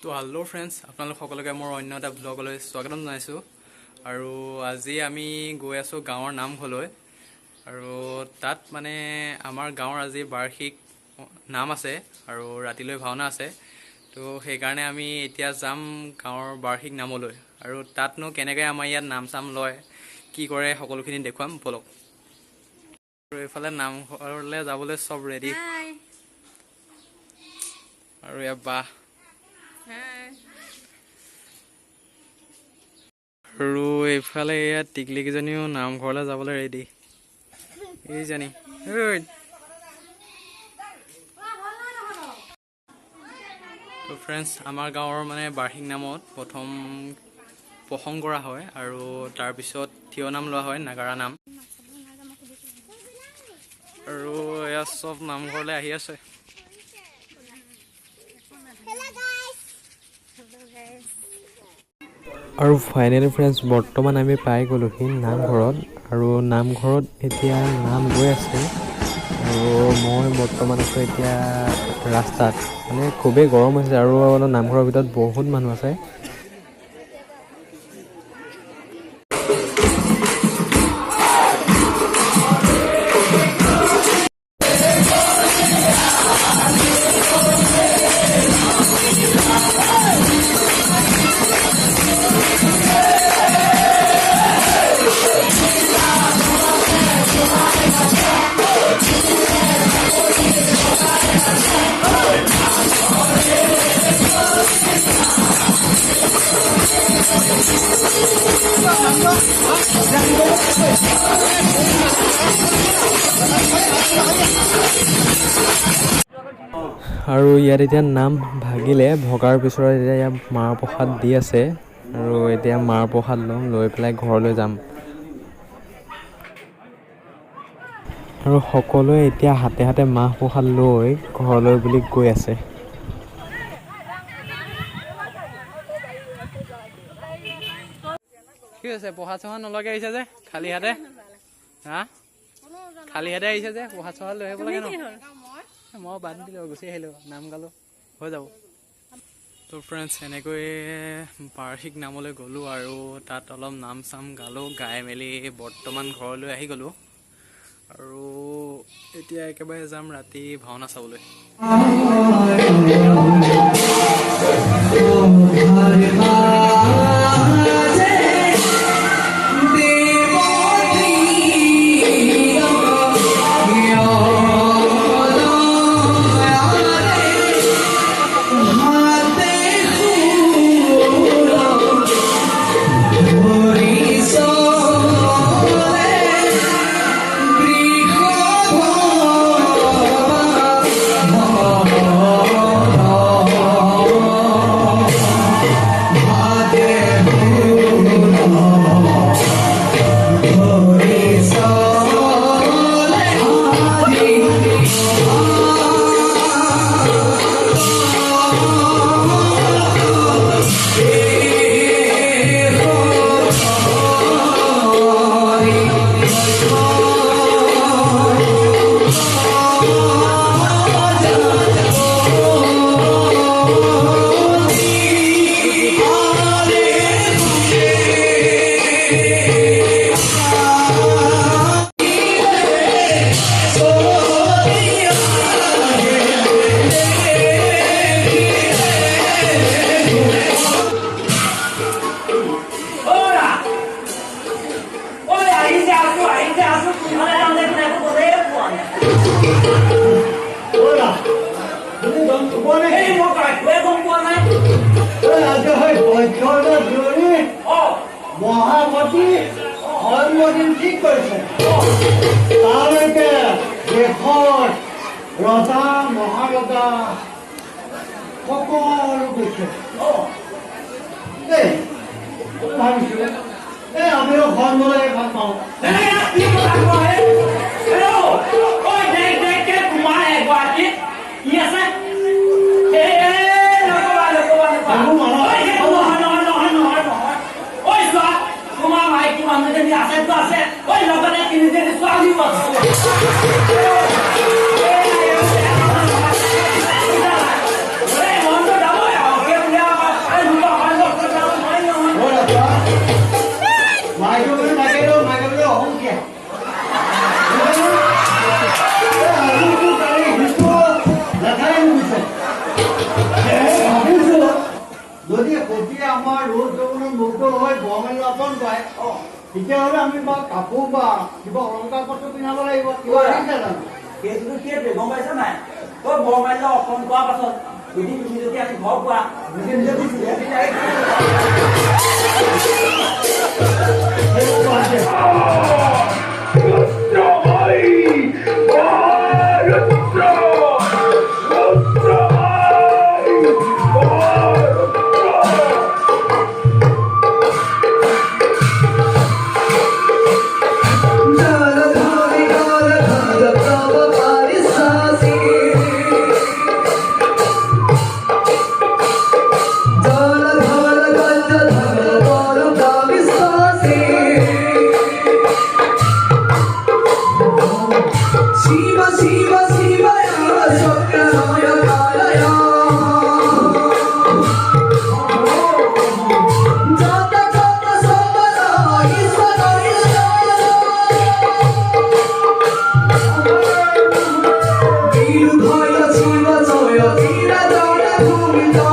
তো hello' friends, আপোনালোক সকলোকে মোৰ অন্য এটা ব্লগলৈ স্বাগতম জনাইছোঁ। আৰু আজি আমি গৈ আছোঁ গাঁৱৰ নামঘৰলৈ। আৰু তাত মানে আমাৰ গাঁৱৰ আজি বাৰ্ষিক নাম আছে আৰু ৰাতিলৈ ভাওনা আছে। তো সেইকাৰণে আমি এতিয়া যাম গাঁৱৰ বাৰ্ষিক নামলৈ। আৰু তাতনো কেনেকৈ আমাৰ ইয়াত নাম চাম লয়, কি কৰে, সকলোখিনি দেখুৱাম বলক। আৰু এইফালে নামঘৰলৈ যাবলৈ চব ৰেডি। আৰু ইয়াত বাহ আৰু এইফালে ইয়াত টিকলিকেইজনীও নামঘৰলৈ যাবলৈ ৰেডি। এইজনী তো ফ্ৰেণ্ডছ, আমাৰ গাঁৱৰ মানে বাৰ্ষিক নামত প্ৰথম প্ৰসংগ কৰা হয় আৰু তাৰপিছত থিয় নাম লোৱা হয়, নাগাৰা নাম। আৰু এয়া চব নামঘৰলৈ আহি আছে। আৰু ফাইনেলি ফ্ৰেণ্ডছ, বৰ্তমান আমি পাই গ'লোহি নামঘৰত। আৰু নামঘৰত এতিয়া নাম গৈ আছে আৰু মই বৰ্তমান আছোঁ এতিয়া ৰাস্তাত। মানে খুবেই গৰম হৈছে আৰু নামঘৰৰ ভিতৰত বহুত মানুহ আছে। আৰু ইয়াত এতিয়া নাম ভাগিলে, ভগাৰ পিছত এতিয়া ইয়াত মাহ প্ৰসাদ দি আছে। আৰু এতিয়া মাহ প্ৰসাদ লৈ পেলাই ঘৰলৈ যাম। আৰু সকলোৱে এতিয়া হাতে হাতে মাহ প্ৰসাদ লৈ ঘৰলৈ বুলি গৈ আছে। কি হৈছে, প্ৰসাদ চসাদ নলগাই আহিছে যে খালী হাতে? খালী হাতে আহিছে যে, প্ৰসাদ চসাদ লৈ আহিব লাগে ন? মই বাদ দিলোঁ, গুচি আহিলোঁ, নাম গালোঁ, হৈ যাব। তো ফ্ৰেণ্ডছ, এনেকৈ বাৰ্ষিক নামলৈ গ'লোঁ আৰু তাত অলপ নাম চাম গালোঁ, গাই মেলি বৰ্তমান ঘৰলৈ আহি গ'লোঁ। আৰু এতিয়া একেবাৰে যাম ৰাতি ভাওনা চাবলৈ। মহামতী জন্মদিন ঠিক কৰিছে। তালৈকে দেশৰ ৰজা মহাৰজা সকলো গৈছে। ভাবিছিলে আমিও ঘৰলৈ ভাল পাওঁ। Hey, পায় তেতিয়াহ'লে আমি বা কাপোৰ বা কিবা অলংকাৰ পত্ৰ পিন্ধাব লাগিব কিবা আহিছে জানো সেইটোতো সেইটোৱে গম পাইছা নাই তই বৰমাইলে অসম কৰাৰ পাছত এদিন তুমি যদি আজি ঘৰ পোৱা নিজে নিজে দিছিলে Shiva Shiva Shiva ya Satyamaya Kalaya Jata Jata Sabala Isana Isana Virudhaya Shiva Jaya Tira Jaya Bhumita